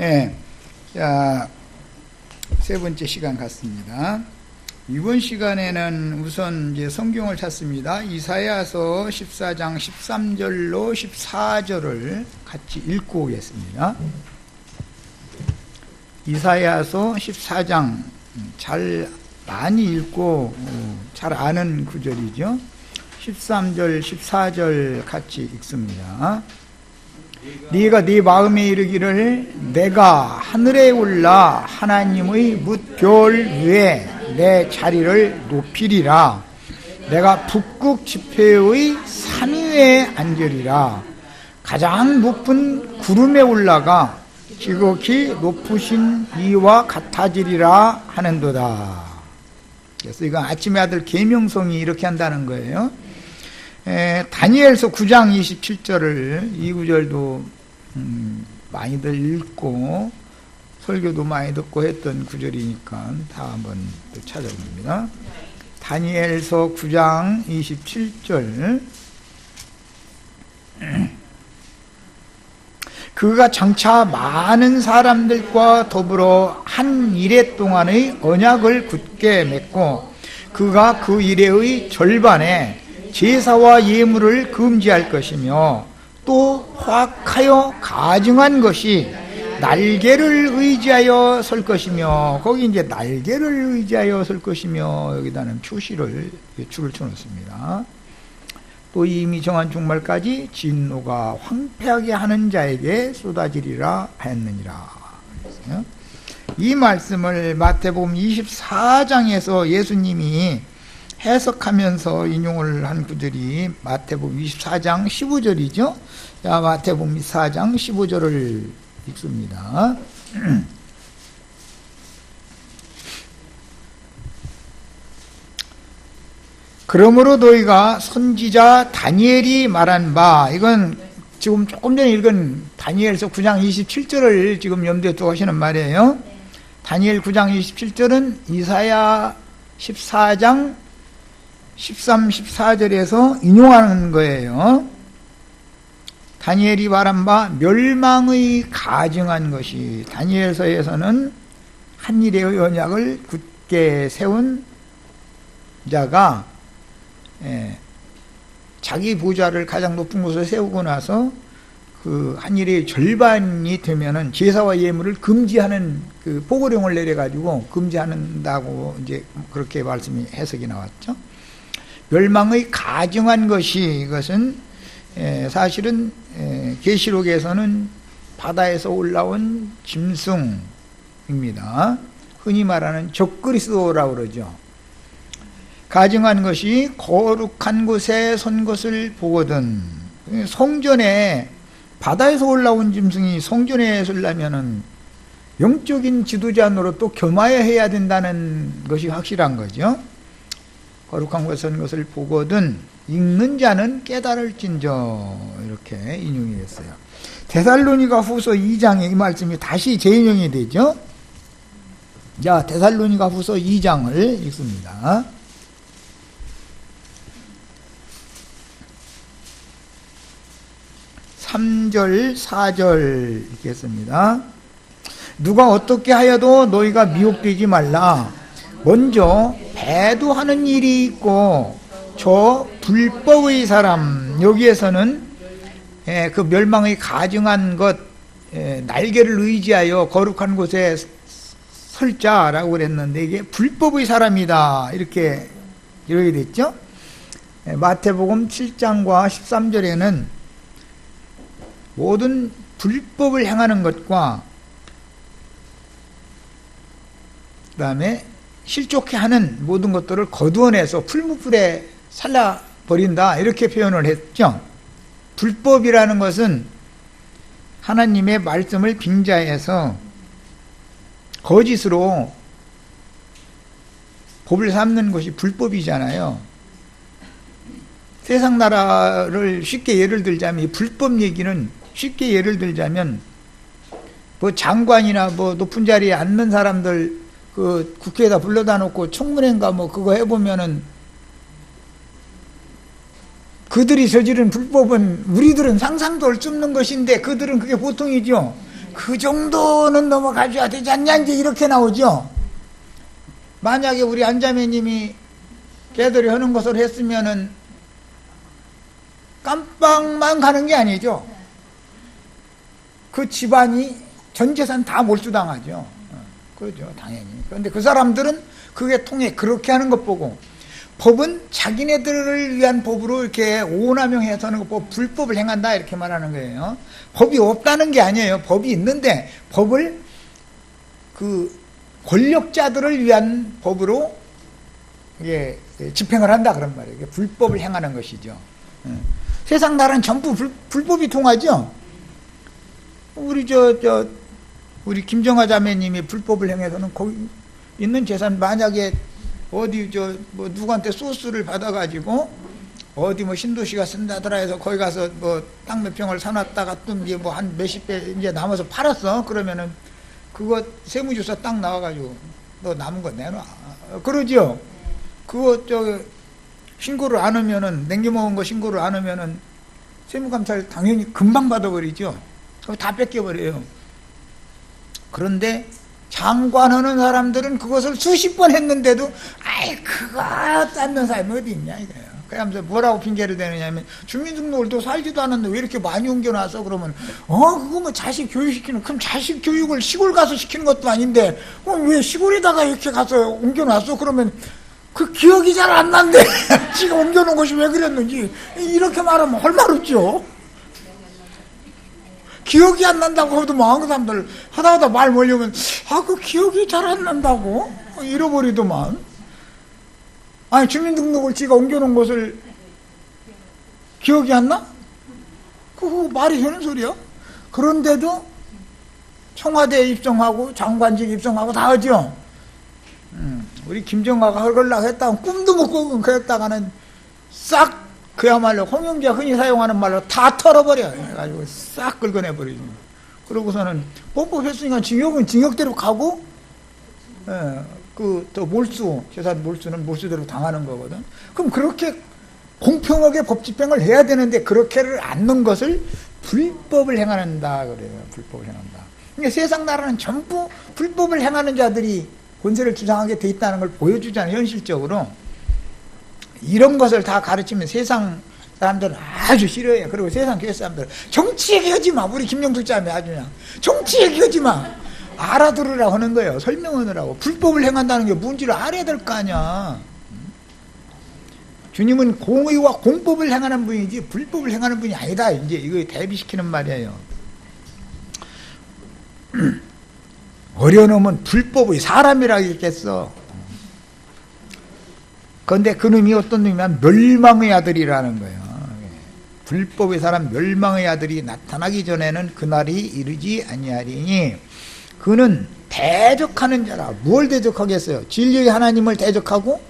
예. 자, 세 번째 시간 같습니다. 이번 시간에는 우선 이제 성경을 찾습니다. 이사야서 14장 13절로 14절을 같이 읽고 오겠습니다. 이사야서 14장 잘 많이 읽고 잘 아는 구절이죠. 13절 14절 같이 읽습니다. 네가 네 마음에 이르기를 내가 하늘에 올라 하나님의 뭇별 위에 내 자리를 높이리라. 내가 북극 지폐의 산 위에 앉으리라. 가장 높은 구름에 올라가 지극히 높으신 이와 같아지리라 하는도다. 그래서 이건 아침의 아들 계명성이 이렇게 한다는 거예요. 다니엘서 9장 27절을 이 구절도 많이들 읽고 설교도 많이 듣고 했던 구절이니까 다 한번 또 찾아봅니다. 다니엘서 9장 27절 그가 장차 많은 사람들과 더불어 한 이래 동안의 언약을 굳게 맺고 그가 그 이래의 절반에 제사와 예물을 금지할 것이며 또 확하여 가증한 것이 날개를 의지하여 설 것이며, 거기 이제 날개를 의지하여 설 것이며 여기다는 줄을 쳐놓습니다. 또 이미 정한 종말까지 진노가 황폐하게 하는 자에게 쏟아지리라 하였느니라. 이 말씀을 마태복음 24장에서 예수님이 해석하면서 인용을 한 구절이 마태복음 24장 15절이죠. 자, 마태복음 24장 15절을 읽습니다. 그러므로 너희가 선지자 다니엘이 말한 바, 이건 지금 조금 전에 읽은 다니엘서 9장 27절을 지금 염두에 두고 하시는 말이에요. 다니엘 9장 27절은 이사야 14장 13, 14절에서 인용하는 거예요. 다니엘이 말한 바 멸망의 가증한 것이, 다니엘서에서는 한 일의 언약을 굳게 세운 자가 자기 보좌를 가장 높은 곳에 세우고 나서 그 한 일의 절반이 되면은 제사와 예물을 금지하는 그 보고령을 내려가지고 금지한다고 이제 그렇게 말씀이 해석이 나왔죠. 멸망의 가증한 것이, 이것은 사실은 계시록에서는 바다에서 올라온 짐승입니다. 흔히 말하는 적그리스도라고 그러죠. 가증한 것이 거룩한 곳에 선 것을 보거든. 성전에, 바다에서 올라온 짐승이 성전에 서려면은 영적인 지도자 노릇도 겸하여 해야 된다는 것이 확실한 거죠. 거룩한 곳에 선 것을 보거든 읽는 자는 깨달을진저, 이렇게 인용이 됐어요. 데살로니가 후서 2장에 이 말씀이 다시 재인용이 되죠. 자, 데살로니가 후서 2장을 읽습니다. 3절 4절 읽겠습니다. 누가 어떻게 하여도 너희가 미혹되지 말라. 먼저 배도하는 일이 있고 저 불법의 사람, 여기에서는 그 멸망의 가증한 것, 날개를 의지하여 거룩한 곳에 설자라고 그랬는데 이게 불법의 사람이다, 이렇게 됐죠. 마태복음 7장과 13절에는 모든 불법을 행하는 것과 그 다음에 실족해 하는 모든 것들을 거두어내서 풀무불에 살라버린다, 이렇게 표현을 했죠. 불법이라는 것은 하나님의 말씀을 빙자해서 거짓으로 법을 삼는 것이 불법이잖아요. 세상 나라를 쉽게 예를 들자면, 이 불법 얘기는 쉽게 예를 들자면, 뭐 장관이나 뭐 높은 자리에 앉는 사람들 그 국회에다 불러다 놓고 청문회인가 뭐 그거 해보면은 그들이 저지른 불법은 우리들은 상상도 할 수 없는 것인데 그들은 그게 보통이죠. 그 정도는 넘어가줘야 되지 않냐, 이제 이렇게 나오죠. 만약에 우리 안자매님이 걔들이 하는 것을 했으면은 깜빡만 가는 게 아니죠. 그 집안이 전 재산 다 몰수당하죠. 그렇죠, 당연히. 그런데 그 사람들은 그게 통해 그렇게 하는 것 보고, 법은 자기네들을 위한 법으로 이렇게 오남용해서 하는 것 보고 불법을 행한다, 이렇게 말하는 거예요. 법이 없다는 게 아니에요. 법이 있는데 법을 그 권력자들을 위한 법으로 이게 집행을 한다, 그런 말이에요. 이게 불법을 행하는 것이죠. 세상 나라는 전부 불법이 통하죠. 우리 우리 김정아 자매님이 불법을 행해서는 거기 있는 재산, 만약에 어디 뭐 누구한테 소스를 받아가지고 어디 뭐 신도시가 쓴다더라 해서 거기 가서 뭐 땅 몇 평을 사놨다가 또 이제 뭐 한 몇십 배 이제 남아서 팔았어. 그러면은 그거 세무조사 딱 나와가지고 너 남은 거 내놔. 그러죠. 그거 신고를 안 하면은, 냉겨먹은 거 신고를 안 하면은 세무감사를 당연히 금방 받아버리죠. 그거 다 뺏겨버려요. 그런데 장관하는 사람들은 그것을 수십 번 했는데도 아이 그거 딴는 사람이 어디 있냐 이거예요. 그러면서 뭐라고 핑계를 대느냐면, 주민등록을 또 살지도 않았는데 왜 이렇게 많이 옮겨놨어? 그러면 그거 뭐 자식 교육시키는, 그럼 자식 교육을 시골 가서 시키는 것도 아닌데 왜 시골에다가 이렇게 가서 옮겨놨어? 그러면 그 기억이 잘 안 난대. 지가 옮겨놓은 것이 왜 그랬는지. 이렇게 말하면 할 말 없죠. 기억이 안 난다고 해도 많은 사람들 하다 말 몰려면 그 기억이 잘 안 난다고 잃어버리더만. 아니 주민등록을 지가 옮겨놓은 것을 기억이 안 나? 그거 말이 되는 소리야? 그런데도 청와대에 입성하고 장관직 입성하고 다 하죠. 우리 김정아가 헐걸락 했다가 꿈도 못 꾸고 그랬다가는 싹 그야말로 홍영기가 흔히 사용하는 말로 다 털어버려. 해가지고 싹 긁어내버리죠. 그러고서는 뽀뽀했으니까 징역은 징역대로 가고, 또 몰수, 재산 몰수는 몰수대로 당하는 거거든. 그럼 그렇게 공평하게 법 집행을 해야 되는데 그렇게를 않는 것을 불법을 행한다 그래요. 불법을 행한다. 그러니까 세상 나라는 전부 불법을 행하는 자들이 권세를 주장하게 돼 있다는 걸 보여주잖아요. 현실적으로. 이런 것을 다 가르치면 세상 사람들은 아주 싫어해요. 그리고 세상 교회 사람들은 정치 얘기하지 마. 우리 김영숙 자매 아주 그냥 정치 얘기하지 마. 알아들으라고 하는 거예요. 설명하느라고. 불법을 행한다는 게 뭔지를 알아야 될 거 아니야. 주님은 공의와 공법을 행하는 분이지 불법을 행하는 분이 아니다. 이제 이거 대비시키는 말이에요. 어려놓으면 불법의 사람이라고 했겠어. 그런데 그 놈이 어떤 놈이냐면 멸망의 아들이라는 거예요. 불법의 사람, 멸망의 아들이 나타나기 전에는 그날이 이르지 아니하리니, 그는 대적하는 자라. 뭘 대적하겠어요? 진리의 하나님을 대적하고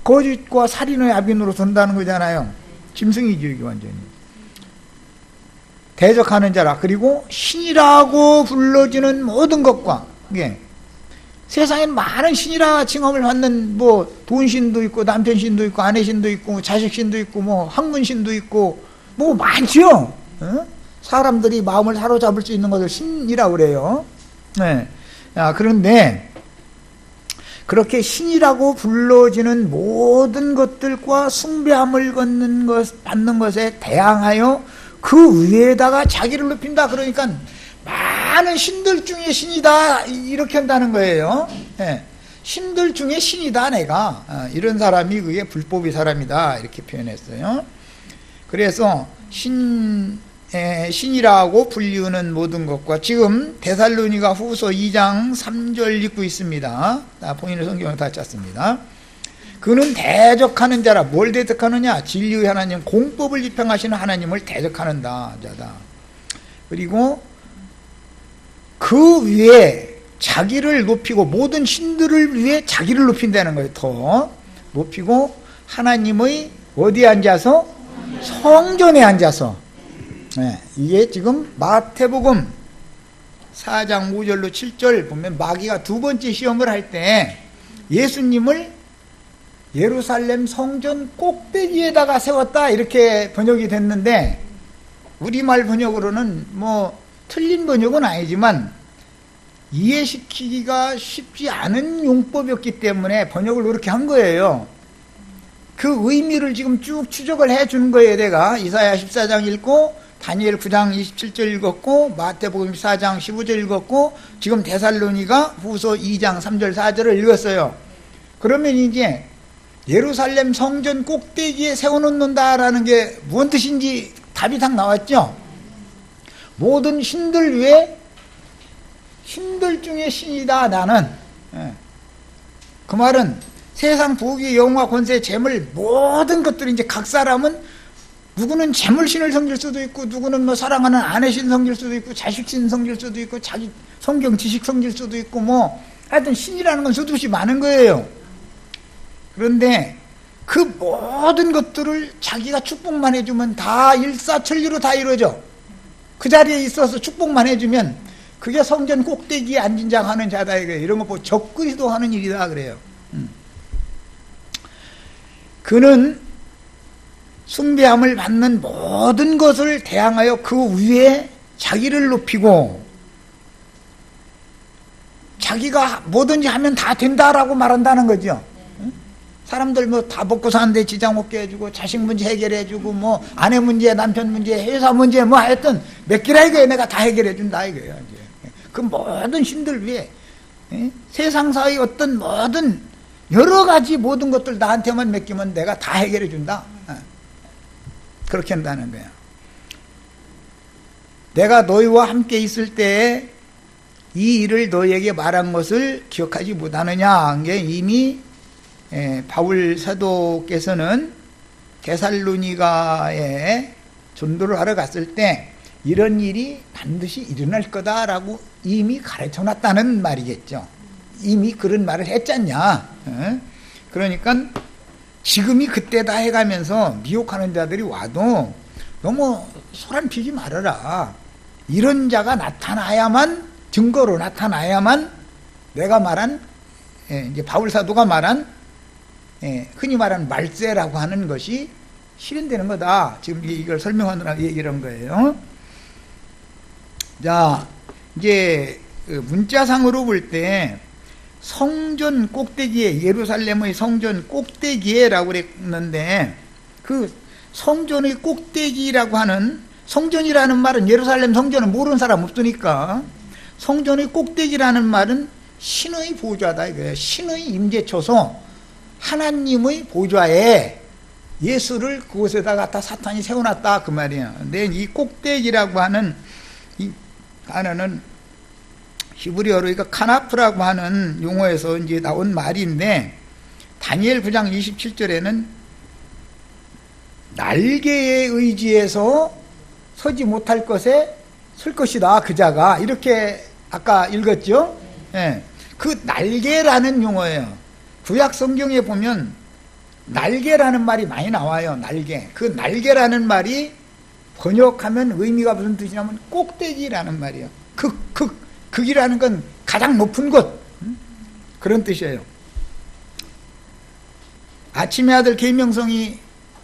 거짓과 살인의 아빈으로 선다는 거잖아요. 짐승이죠 이게 완전히. 대적하는 자라. 그리고 신이라고 불러지는 모든 것과, 이게 세상엔 많은 신이라 칭함을 받는 뭐 돈신도 있고 남편신도 있고 아내신도 있고 자식신도 있고 뭐 학문신도 있고 뭐 많죠. 사람들이 마음을 사로잡을 수 있는 것을 신이라고 그래요. 네. 그런데 그렇게 신이라고 불러지는 모든 것들과 숭배함을 받는 것에 대항하여 그 위에다가 자기를 높인다. 그러니까 많은 신들 중에 신이다 이렇게 한다는 거예요. 네. 신들 중에 신이다 내가. 이런 사람이 그게 불법의 사람이다 이렇게 표현했어요. 그래서 신이라고 불리우는 모든 것과, 지금 데살로니가 후서 2장 3절 읽고 있습니다. 본인의 성경을 다 짰습니다. 그는 대적하는 자라. 뭘 대적하느냐? 진리의 하나님, 공법을 집행하시는 하나님을 대적하는 자다. 그리고 그 위에 자기를 높이고, 모든 신들을 위해 자기를 높인다는 거예요. 더 높이고 하나님의 어디에 앉아서? 성전에 앉아서. 네, 이게 지금 마태복음 4장 5절로 7절 보면 마귀가 두 번째 시험을 할 때 예수님을 예루살렘 성전 꼭대기에다가 세웠다 이렇게 번역이 됐는데, 우리말 번역으로는 뭐 틀린 번역은 아니지만 이해시키기가 쉽지 않은 용법이었기 때문에 번역을 그렇게 한 거예요. 그 의미를 지금 쭉 추적을 해 주는 거예요. 내가 이사야 14장 읽고 다니엘 9장 27절 읽었고 마태복음 14장 15절 읽었고 지금 데살로니가 후서 2장 3절 4절을 읽었어요. 그러면 이제 예루살렘 성전 꼭대기에 세워놓는다라는 게 무슨 뜻인지 답이 딱 나왔죠. 모든 신들 위에 신들 중에 신이다 나는. 그 말은 세상 부귀 영화 권세 재물 모든 것들이 이제 각 사람은 누구는 재물신을 섬길 수도 있고 누구는 뭐 사랑하는 아내신 섬길 수도 있고 자식신 섬길 수도 있고 자기 성경 지식 섬길 수도 있고 뭐 하여튼 신이라는 건 수도 없이 많은 거예요. 그런데 그 모든 것들을 자기가 축복만 해주면 다 일사천리로 다 이루어져. 그 자리에 있어서 축복만 해주면 그게 성전 꼭대기에 앉은 자 하는 자다 이거예요. 이런 거 보고 적그리스도 하는 일이다 그래요. 그는 숭배함을 받는 모든 것을 대항하여 그 위에 자기를 높이고 자기가 뭐든지 하면 다 된다라고 말한다는 거죠. 사람들 뭐 다 먹고 사는데 지장 없게 해주고 자식 문제 해결해주고 뭐 아내 문제 남편 문제 회사 문제 뭐 하여튼 몇 개라 이거예요. 내가 다 해결해준다 이거예요. 그 모든 신들 위에 세상사의 어떤 모든 여러 가지 모든 것들 나한테만 맡기면 내가 다 해결해준다. 그렇게 한다는 거야. 내가 너희와 함께 있을 때에 이 일을 너희에게 말한 것을 기억하지 못하느냐. 이게 이미 바울 사도께서는 데살로니가에 전도를 하러 갔을 때 이런 일이 반드시 일어날 거다라고 이미 가르쳐 놨다는 말이겠죠. 이미 그런 말을 했잖냐. 그러니까 지금이 그때다 해가면서 미혹하는 자들이 와도 너무 소란 피지 말아라. 이런 자가 나타나야만, 증거로 나타나야만 내가 말한 이제 바울 사도가 말한 흔히 말하는 말세라고 하는 것이 실현되는 거다. 지금 이걸 설명하느라 얘기를 한 거예요. 자, 이제 문자상으로 볼 때 성전 꼭대기에, 예루살렘의 성전 꼭대기에라고 그랬는데 그 성전의 꼭대기라고 하는, 성전이라는 말은 예루살렘 성전은 모르는 사람 없으니까 성전의 꼭대기라는 말은 신의 보좌다 이거예요. 신의 임재처소, 하나님의 보좌에 예수를 그곳에다 갖다 사탄이 세워놨다 그 말이에요. 근데 이 꼭대기라고 하는 이 단어는 히브리어로 이거 카나프라고 하는 용어에서 이제 나온 말인데 다니엘 9장 27절에는 날개에 의지해서 서지 못할 것에 설 것이다 그 자가, 이렇게 아까 읽었죠. 그 날개라는 용어예요. 구약 성경에 보면 날개라는 말이 많이 나와요. 날개. 그 날개라는 말이 번역하면 의미가 무슨 뜻이냐면 꼭대기라는 말이에요. 극이라는 건 가장 높은 곳, 그런 뜻이에요. 아침의 아들 계명성이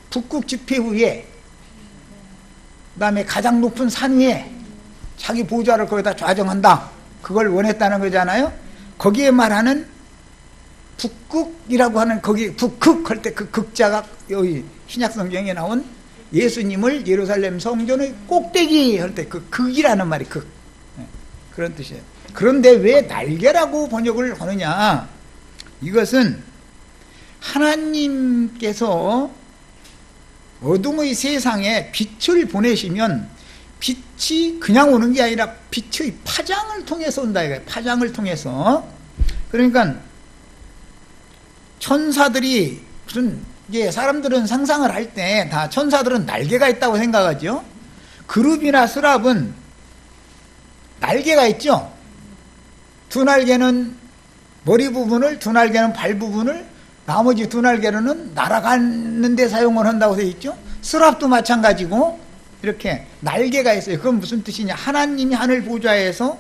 북극 지폐 위에, 그 다음에 가장 높은 산 위에 자기 보좌를 거기다 좌정한다, 그걸 원했다는 거잖아요. 거기에 말하는 북극이라고 하는, 거기 북극 할 때 그 극자가 여기 신약 성경에 나온 예수님을 예루살렘 성전의 꼭대기 할 때 그 극이라는 말이 극, 그런 뜻이에요. 그런데 왜 날개라고 번역을 하느냐? 이것은 하나님께서 어둠의 세상에 빛을 보내시면 빛이 그냥 오는 게 아니라 빛의 파장을 통해서 온다 이거예요. 파장을 통해서. 그러니까 천사들이 무슨, 이게 사람들은 상상을 할 때 다 천사들은 날개가 있다고 생각하죠. 그룹이나 스랍은 날개가 있죠. 두 날개는 머리 부분을, 두 날개는 발 부분을, 나머지 두 날개로는 날아가는 데 사용을 한다고 되어 있죠. 스랍도 마찬가지고 이렇게 날개가 있어요. 그건 무슨 뜻이냐? 하나님이 하늘 보좌에서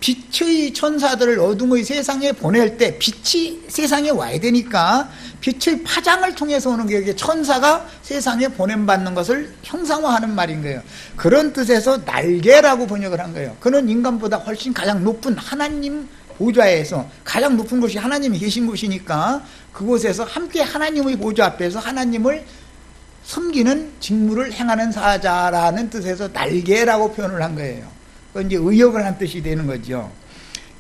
빛의 천사들을 어둠의 세상에 보낼 때 빛이 세상에 와야 되니까 빛의 파장을 통해서 오는 게 이게 천사가 세상에 보냄받는 것을 형상화하는 말인 거예요. 그런 뜻에서 날개라고 번역을 한 거예요. 그는 인간보다 훨씬 가장 높은 하나님 보좌에서, 가장 높은 곳이 하나님이 계신 곳이니까 그곳에서 함께 하나님의 보좌 앞에서 하나님을 섬기는 직무를 행하는 사자라는 뜻에서 날개라고 표현을 한 거예요. 그건 이제 의역을 한 뜻이 되는 거죠.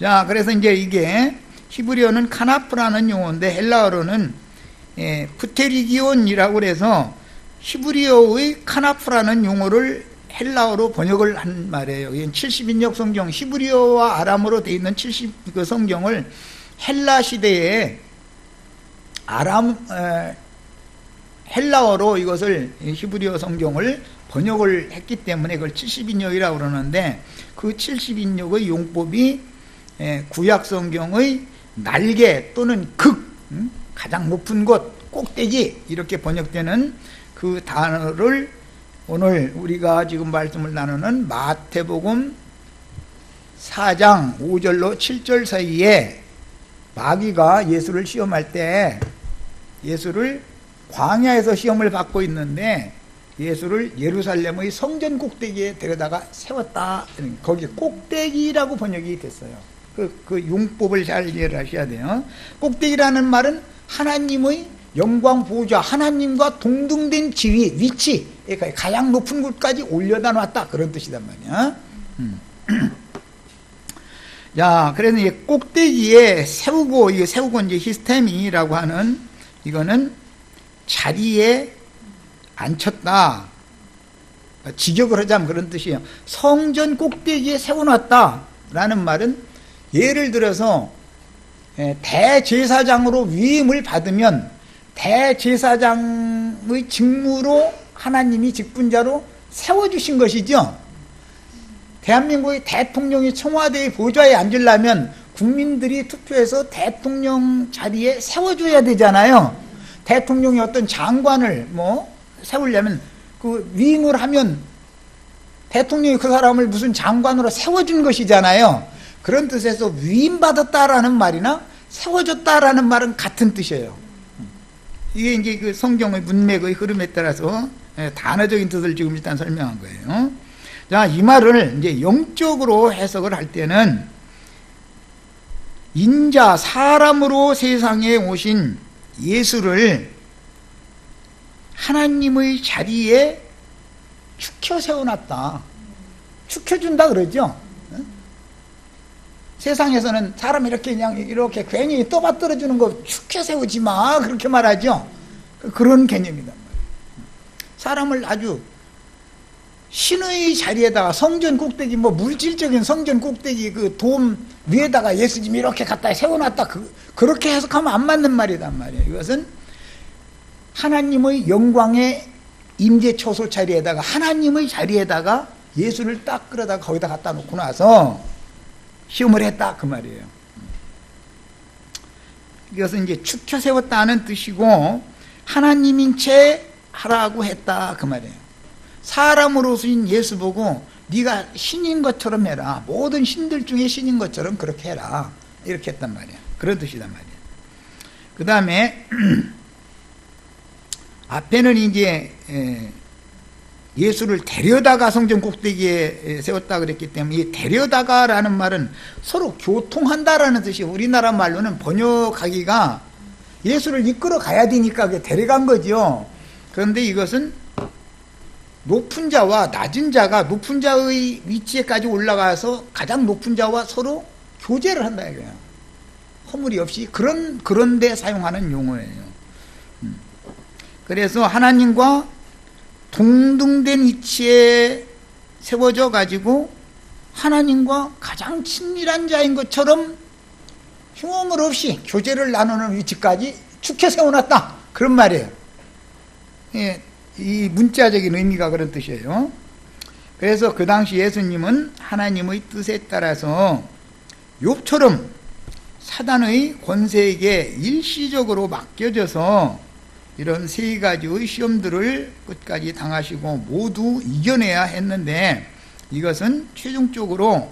자, 그래서 이제 이게 히브리어는 카나프라는 용어인데 헬라어로는 프테리기온이라고 그래서 히브리어의 카나프라는 용어를 헬라어로 번역을 한 말이에요. 이건 70인역 성경, 히브리어와 아람어로 되어 있는 70그 성경을 헬라 시대에 헬라어로 이것을 히브리어 성경을 번역을 했기 때문에 그걸 70인역이라고 그러는데 그 70인역의 용법이 구약 성경의 날개 또는 극, 가장 높은 곳, 꼭대기 이렇게 번역되는 그 단어를 오늘 우리가 지금 말씀을 나누는 마태복음 4장 5절로 7절 사이에 마귀가 예수를 시험할 때 예수를 광야에서 시험을 받고 있는데 예수를 예루살렘의 성전 꼭대기에 데려다가 세웠다. 거기 꼭대기라고 번역이 됐어요. 그 용법을 잘 이해를 하셔야 돼요. 꼭대기라는 말은 하나님의 영광 보좌, 하나님과 동등된 지위, 위치, 그러니까 가장 높은 곳까지 올려다 놨다. 그런 뜻이단 말이야. 자, 그래서 이 꼭대기에 세우고, 이게 세우고 이제 히스테미라고 하는 이거는 자리에 앉혔다. 직역을 하자면 그런 뜻이에요. 성전 꼭대기에 세워놨다. 라는 말은 예를 들어서 대제사장으로 위임을 받으면 대제사장의 직무로 하나님이 직분자로 세워주신 것이죠. 대한민국의 대통령이 청와대의 보좌에 앉으려면 국민들이 투표해서 대통령 자리에 세워줘야 되잖아요. 대통령이 어떤 장관을 세우려면 그 위임을 하면 대통령이 그 사람을 무슨 장관으로 세워준 것이잖아요. 그런 뜻에서 위임받았다라는 말이나 세워줬다라는 말은 같은 뜻이에요. 이게 이제 그 성경의 문맥의 흐름에 따라서 단어적인 뜻을 지금 일단 설명한 거예요. 자, 이 말을 이제 영적으로 해석을 할 때는 인자, 사람으로 세상에 오신 예수를 하나님의 자리에 축혀 세워놨다. 축혀준다 그러죠. 세상에서는 사람 이렇게 그냥 이렇게 괜히 떠받들어주는 거 축혀 세우지 마. 그렇게 말하죠. 그런 개념이다. 사람을 아주 신의 자리에다가 성전 꼭대기, 물질적인 성전 꼭대기 그 돔 위에다가 예수님 이렇게 갖다 세워놨다. 그렇게 해석하면 안 맞는 말이단 말이에요. 이것은 하나님의 영광의 임재 처소 자리에다가 하나님의 자리에다가 예수를 딱 끌어다가 거기다 갖다 놓고 나서 시험을 했다 그 말이에요. 이것은 이제 축혀 세웠다는 뜻이고 하나님인 채 하라고 했다 그 말이에요. 사람으로서인 예수 보고 네가 신인 것처럼 해라. 모든 신들 중에 신인 것처럼 그렇게 해라. 이렇게 했단 말이야. 그런 뜻이단 말이야. 그 다음에 앞에는 이제 예수를 데려다가 성전 꼭대기에 세웠다 그랬기 때문에 이 데려다가라는 말은 서로 교통한다라는 뜻이 우리나라 말로는 번역하기가 예수를 이끌어 가야 되니까 데려간 거죠. 그런데 이것은 높은 자와 낮은 자가 높은 자의 위치에까지 올라가서 가장 높은 자와 서로 교제를 한다 이거예요. 허물이 없이 그런 데 사용하는 용어예요. 그래서 하나님과 동등된 위치에 세워져 가지고 하나님과 가장 친밀한 자인 것처럼 흉물 없이 교제를 나누는 위치까지 축혀 세워놨다. 그런 말이에요. 예, 이 문자적인 의미가 그런 뜻이에요. 그래서 그 당시 예수님은 하나님의 뜻에 따라서 욥처럼 사단의 권세에게 일시적으로 맡겨져서 이런 세 가지의 시험들을 끝까지 당하시고 모두 이겨내야 했는데 이것은 최종적으로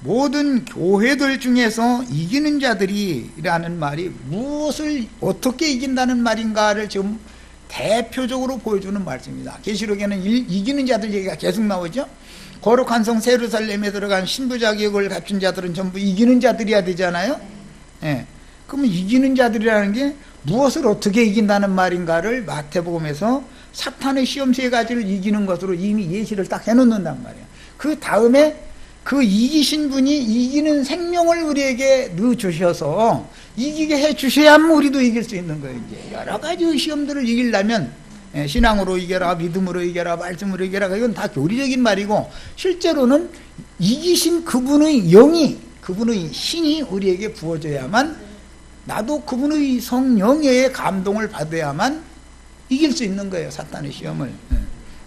모든 교회들 중에서 이기는 자들이라는 말이 무엇을 어떻게 이긴다는 말인가를 지금 대표적으로 보여주는 말씀입니다. 계시록에는 이기는 자들 얘기가 계속 나오죠. 거룩한 성 예루살렘에 들어간 신부 자격을 갖춘 자들은 전부 이기는 자들이어야 되잖아요. 예. 그러면 이기는 자들이라는 게 무엇을 어떻게 이긴다는 말인가를 마태복음에서 사탄의 시험 세 가지를 이기는 것으로 이미 예시를 딱 해놓는단 말이에요. 그 다음에 그 이기신 분이 이기는 생명을 우리에게 넣어주셔서 이기게 해주셔야만 우리도 이길 수 있는 거예요. 이제 여러 가지 시험들을 이기려면 신앙으로 이겨라, 믿음으로 이겨라, 말씀으로 이겨라, 이건 다 교리적인 말이고, 실제로는 이기신 그분의 영이, 그분의 신이 우리에게 부어져야만, 나도 그분의 성령의 감동을 받아야만 이길 수 있는 거예요, 사탄의 시험을.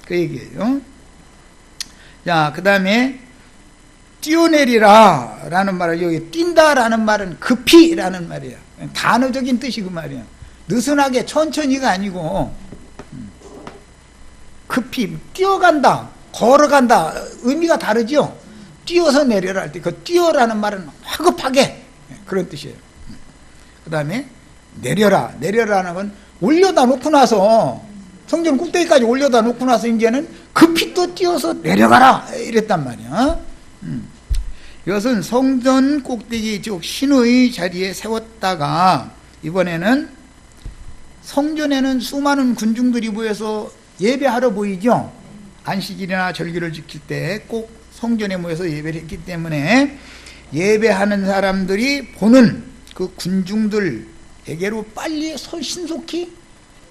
그 얘기예요. 자, 그 다음에 뛰어내리라 라는 말을, 여기 뛴다 라는 말은 급히 라는 말이에요. 단어적인 뜻이 그 말이에요. 느슨하게 천천히가 아니고 급히 뛰어간다, 걸어간다, 의미가 다르죠. 뛰어서 내려라 할 때 그 뛰어라는 말은 화급하게, 그런 뜻이에요. 그 다음에 내려라는 건 올려다 놓고 나서, 성전 꼭대기까지 올려다 놓고 나서 이제는 급히 또 뛰어서 내려가라 이랬단 말이야. 이것은 성전 꼭대기, 즉 신의 자리에 세웠다가 이번에는 성전에는 수많은 군중들이 모여서 예배하러 모이죠. 안식일이나 절기를 지킬 때 꼭 성전에 모여서 예배를 했기 때문에 예배하는 사람들이 보는 그 군중들에게로 빨리 신속히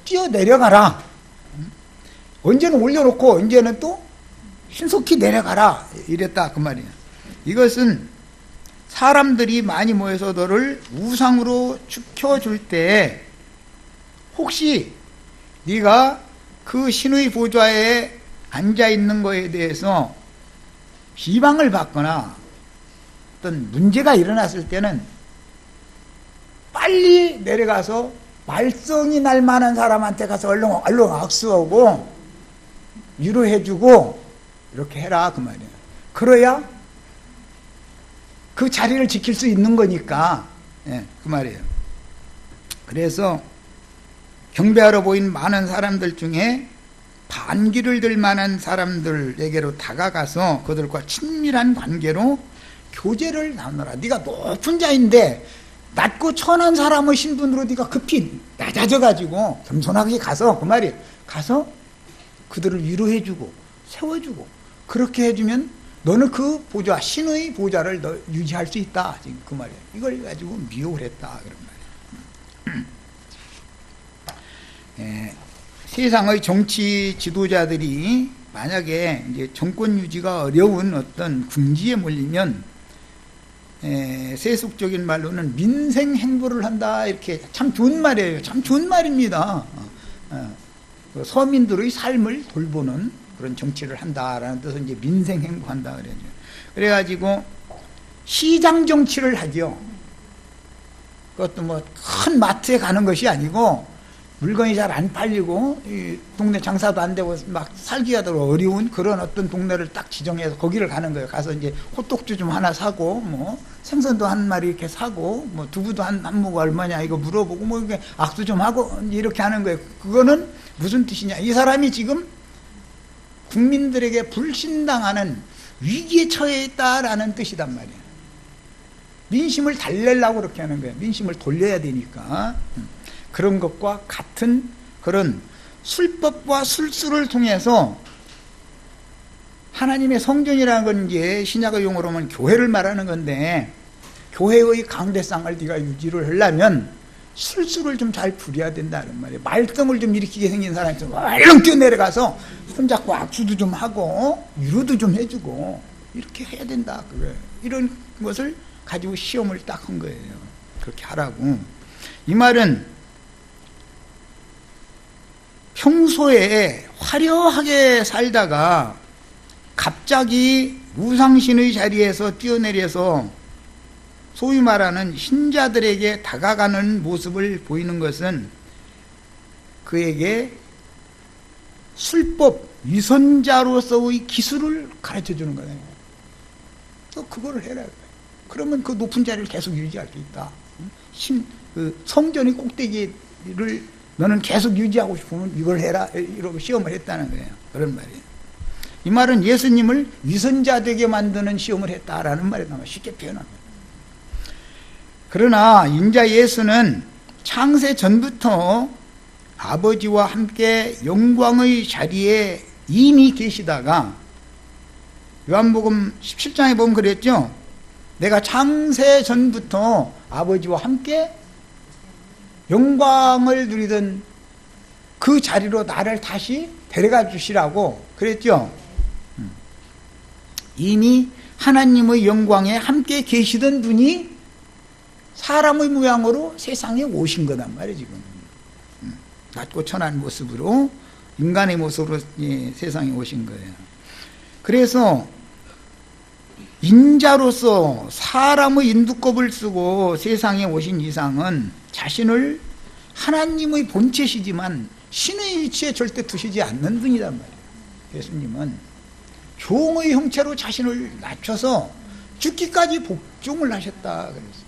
뛰어내려가라. 언제는 올려놓고 언제는 또 신속히 내려가라 이랬다 그 말이에요. 이것은 사람들이 많이 모여서 너를 우상으로 축혀줄 때 혹시 네가 그 신의 보좌에 앉아있는 거에 대해서 비방을 받거나 어떤 문제가 일어났을 때는 빨리 내려가서 말썽이 날 만한 사람한테 가서 얼른 악수하고 위로해주고 이렇게 해라 그 말이에요. 그래야 그 자리를 지킬 수 있는 거니까, 그 말이에요. 그래서 경배하러 모인 많은 사람들 중에 반기를 들 만한 사람들에게로 다가가서 그들과 친밀한 관계로 교제를 나누라. 네가 높은 자인데 낮고 천한 사람의 신분으로 네가 급히 낮아져가지고 겸손하게 가서, 그 말이에요, 가서 그들을 위로해주고 세워주고 그렇게 해주면 너는 그 보좌, 신의 보좌를 너 유지할 수 있다, 지금 그 말이에요. 이걸 가지고 미혹을 했다 그런 말이에요. 세상의 정치 지도자들이 만약에 이제 정권 유지가 어려운 어떤 궁지에 몰리면 세속적인 말로는 민생 행보를 한다, 이렇게 참 좋은 말이에요. 참 좋은 말입니다. 서민들의 삶을 돌보는 그런 정치를 한다라는 뜻은 이제 민생 행보한다 그래요. 그래가지고 시장 정치를 하죠. 그것도 뭐 큰 마트에 가는 것이 아니고 물건이 잘 안 팔리고 이 동네 장사도 안 되고 막 살기가 더 어려운 그런 어떤 동네를 딱 지정해서 거기를 가는 거예요. 가서 이제 호떡주 좀 하나 사고 뭐 생선도 한 마리 이렇게 사고 뭐 두부도 한 묵 얼마냐 이거 물어보고 뭐 이렇게 악수 좀 하고 이렇게 하는 거예요. 그거는 무슨 뜻이냐? 이 사람이 지금 국민들에게 불신당하는 위기에 처해 있다라는 뜻이단 말이에요. 민심을 달래려고 그렇게 하는 거예요. 민심을 돌려야 되니까. 그런 것과 같은 그런 술법과 술수를 통해서 하나님의 성전이라는 건 이제 신약의 용어로 하면 교회를 말하는 건데, 교회의 강대상을 네가 유지를 하려면 술수를 좀 잘 부려야 된다는 말이에요. 말썽을 좀 일으키게 생긴 사람이 좀 얼른 뛰어내려가서 손잡고 악수도 좀 하고 위로도 좀 해주고 이렇게 해야 된다 그거예요. 이런 것을 가지고 시험을 딱 한 거예요. 그렇게 하라고. 이 말은 평소에 화려하게 살다가 갑자기 우상신의 자리에서 뛰어내려서 소위 말하는 신자들에게 다가가는 모습을 보이는 것은 그에게 술법 위선자로서의 기술을 가르쳐 주는 거예요. 너 그거를 해라. 그러면 그 높은 자리를 계속 유지할 수 있다. 그 성전의 꼭대기를 너는 계속 유지하고 싶으면 이걸 해라. 이러고 시험을 했다는 거예요. 그런 말이에요. 이 말은 예수님을 위선자 되게 만드는 시험을 했다라는 말이에요. 쉽게 표현합니다. 그러나 인자 예수는 창세 전부터 아버지와 함께 영광의 자리에 이미 계시다가 요한복음 17장에 보면 그랬죠. 내가 창세 전부터 아버지와 함께 영광을 누리던 그 자리로 나를 다시 데려가 주시라고 그랬죠. 이미 하나님의 영광에 함께 계시던 분이 사람의 모양으로 세상에 오신 거단 말이에요. 지금 낮고 천한 모습으로 인간의 모습으로 세상에 오신 거예요. 그래서 인자로서 사람의 인두껍을 쓰고 세상에 오신 이상은 자신을 하나님의 본체시지만 신의 위치에 절대 두시지 않는 분이란 말이에요. 예수님은 종의 형체로 자신을 낮춰서 죽기까지 복종을 하셨다 그랬어요.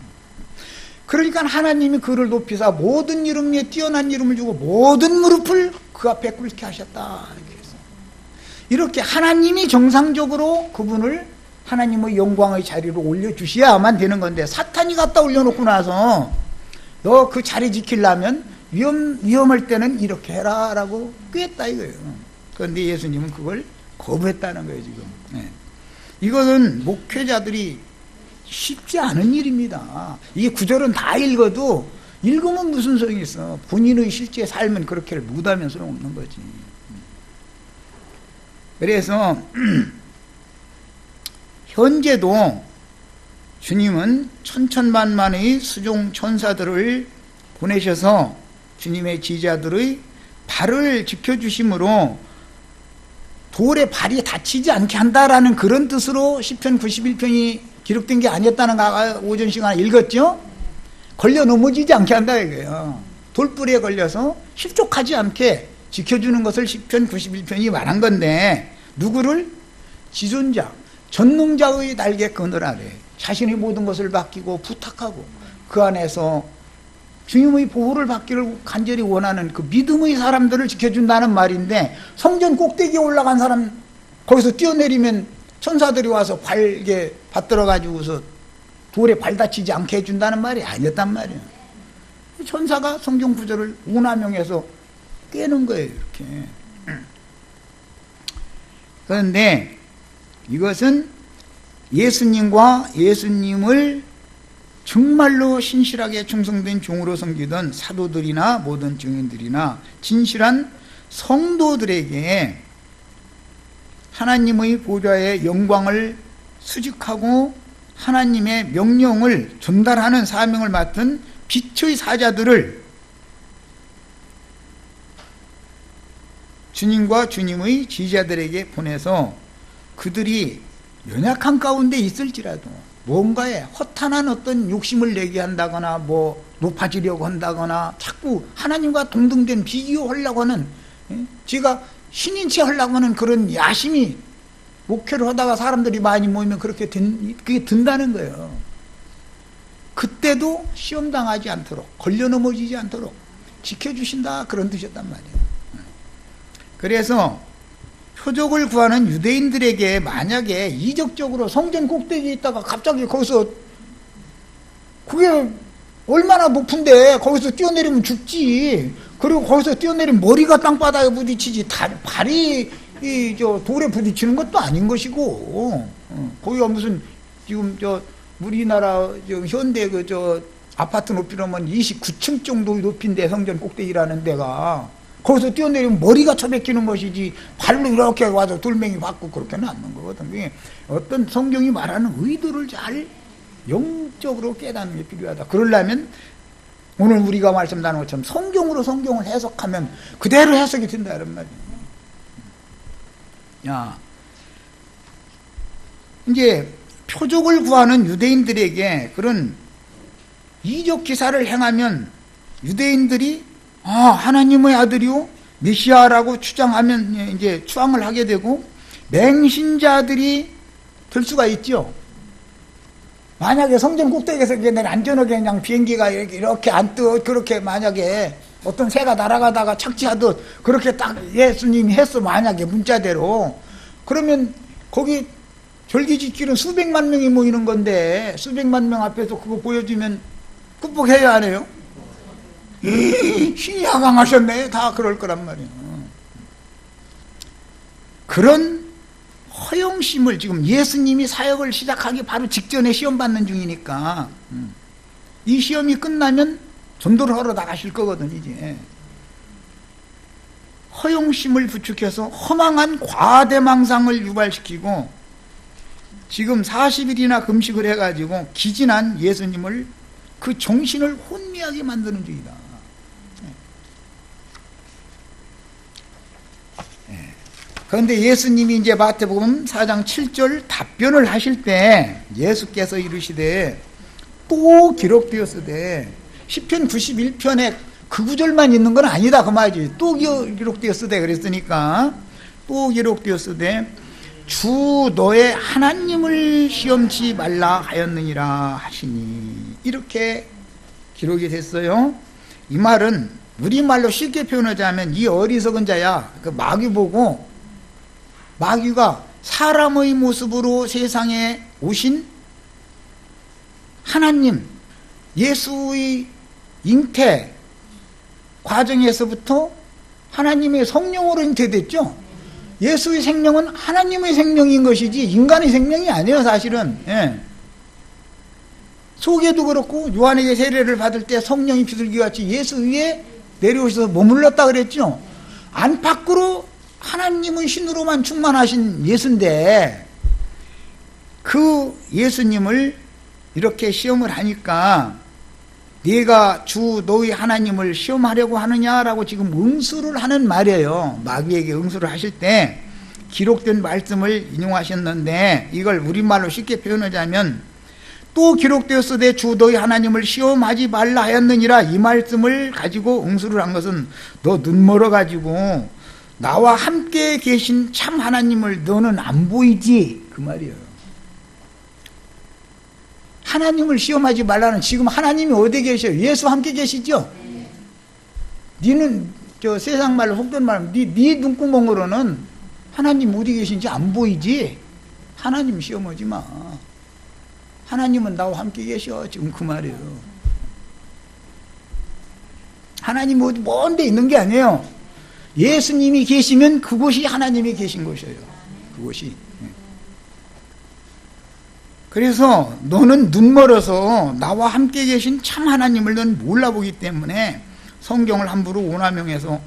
그러니까 하나님이 그를 높이사 모든 이름 위에 뛰어난 이름을 주고 모든 무릎을 그 앞에 꿇게 하셨다 이렇게 하나님이 정상적으로 그분을 하나님의 영광의 자리로 올려주셔야만 되는 건데, 사탄이 갖다 올려놓고 나서 너 그 자리 지키려면 위험할 때는 이렇게 해라 라고 꾀했다 이거예요. 그런데 예수님은 그걸 거부했다는 거예요. 지금 이것은 목회자들이 쉽지 않은 일입니다. 이게 구절은 다 읽어도 읽으면 무슨 소용이 있어. 본인의 실제 삶은 그렇게 못하면 소용없는 거지. 그래서 현재도 주님은 천천만만의 수종 천사들을 보내셔서 주님의 지자들의 발을 지켜주심으로 돌에 발이 다치지 않게 한다라는 그런 뜻으로 시편 91편이 기록된 게 아니었다는 거 오전 시간에 읽었죠? 걸려 넘어지지 않게 한다 이거예요. 돌불에 걸려서 실족하지 않게 지켜주는 것을 시편 91편이 말한 건데, 누구를? 지존자, 전능자의 날개 그늘 아래 자신의 모든 것을 맡기고 부탁하고 그 안에서 주님의 보호를 받기를 간절히 원하는 그 믿음의 사람들을 지켜준다는 말인데, 성전 꼭대기에 올라간 사람 거기서 뛰어내리면 천사들이 와서 발게 받들어 가지고서 돌에 발 다치지 않게 해준다는 말이 아니었단 말이에요. 천사가 성경 구절을 오남용해서 깨는 거예요. 이렇게. 그런데 이것은 예수님과 예수님을 정말로 신실하게 충성된 종으로 섬기던 사도들이나 모든 증인들이나 진실한 성도들에게 하나님의 보좌의 영광을 수직하고 하나님의 명령을 전달하는 사명을 맡은 빛의 사자들을 주님과 주님의 지지자들에게 보내서 그들이 연약한 가운데 있을지라도 뭔가에 허탄한 어떤 욕심을 내게 한다거나 뭐 높아지려고 한다거나 자꾸 하나님과 동등된 비교하려고 하는, 제가 신인 체 하려고 하는 그런 야심이 목회를 하다가 사람들이 많이 모이면 그게 든다는 거예요. 그때도 시험당하지 않도록, 걸려 넘어지지 않도록 지켜주신다 그런 뜻이었단 말이에요. 그래서 표적을 구하는 유대인들에게 만약에 이적적으로 성전 꼭대기에 있다가 갑자기 거기서, 그게 얼마나 높은데 거기서 뛰어내리면 죽지. 그리고 거기서 뛰어내리면 머리가 땅바닥에 부딪히지 발이 돌에 부딪히는 것도 아닌 것이고, 거기가 무슨 지금 우리나라 현대 아파트 높이로면 29층 정도 높이인데 성전 꼭대기라는 데가, 거기서 뛰어내리면 머리가 쳐박히는 것이지 발로 이렇게 와서 돌멩이 받고 그렇게는 않는 거거든. 그게 어떤 성경이 말하는 의도를 잘 영적으로 깨닫는 게 필요하다. 그러려면 오늘 우리가 말씀 나눈 것처럼 성경으로 성경을 해석하면 그대로 해석이 된다 이런 말이에요. 야, 이제 표적을 구하는 유대인들에게 그런 이적 기사를 행하면 유대인들이 하나님의 아들이요 메시아라고 추앙을 하게 되고 맹신자들이 될 수가 있죠. 만약에 성전 꼭대기에서 그냥 안전하게 그냥 비행기가 이렇게 안 뜨, 그렇게 만약에 어떤 새가 날아가다가 착지하듯 그렇게 딱 예수님이 했어, 만약에 문자대로. 그러면 거기 절기짓길은 수백만 명이 모이는 건데, 수백만 명 앞에서 그거 보여주면 극복해야 하네요. 신이 하강하셨네. 다 그럴 거란 말이에요. 그런 허영심을 지금 예수님이 사역을 시작하기 바로 직전에 시험 받는 중이니까, 이 시험이 끝나면 전도를 하러 나가실 거거든 이제. 허영심을 부축해서 허망한 과대망상을 유발시키고 지금 40일이나 금식을 해가지고 기진한 예수님을, 그 정신을 혼미하게 만드는 중이다. 그런데 예수님이 이제 마태복음 4장 7절 답변을 하실 때 예수께서 이르시되 또 기록되었으되, 시편 91편에 그 구절만 있는 건 아니다 그 말이지. 또 기록되었으되 그랬으니까, 또 기록되었으되 주 너의 하나님을 시험치 말라 하였느니라 하시니, 이렇게 기록이 됐어요. 이 말은 우리말로 쉽게 표현하자면, 이 어리석은 자야, 그 마귀 보고, 마귀가 사람의 모습으로 세상에 오신 하나님, 예수의 잉태 과정에서부터 하나님의 성령으로 잉태됐죠. 예수의 생명은 하나님의 생명인 것이지 인간의 생명이 아니에요 사실은. 속에도 그렇고 요한에게 세례를 받을 때 성령이 비둘기같이 예수 위에 내려오셔서 머물렀다 그랬죠. 안팎으로 하나님의 신으로만 충만하신 예수인데, 그 예수님을 이렇게 시험을 하니까 네가 주 너희 하나님을 시험하려고 하느냐라고 지금 응수를 하는 말이에요. 마귀에게 응수를 하실 때 기록된 말씀을 인용하셨는데, 이걸 우리말로 쉽게 표현하자면, 또 기록되었으되 주 너희 하나님을 시험하지 말라 하였느니라, 이 말씀을 가지고 응수를 한 것은, 너 눈 멀어가지고 나와 함께 계신 참 하나님을 너는 안 보이지, 그 말이에요. 하나님을 시험하지 말라는, 지금 하나님이 어디 계셔요? 예수 함께 계시죠? 니는 저 세상 말로 속된 말로 네 눈구멍으로는 하나님 어디 계신지 안 보이지? 하나님 시험하지 마. 하나님은 나와 함께 계셔, 지금 그 말이에요. 하나님 어디 먼 데 있는 게 아니에요. 예수님이 계시면 그곳이 하나님이 계신 곳이에요. 그곳이. 그래서 너는 눈 멀어서 나와 함께 계신 참 하나님을 넌 몰라보기 때문에 성경을 함부로 오남용해서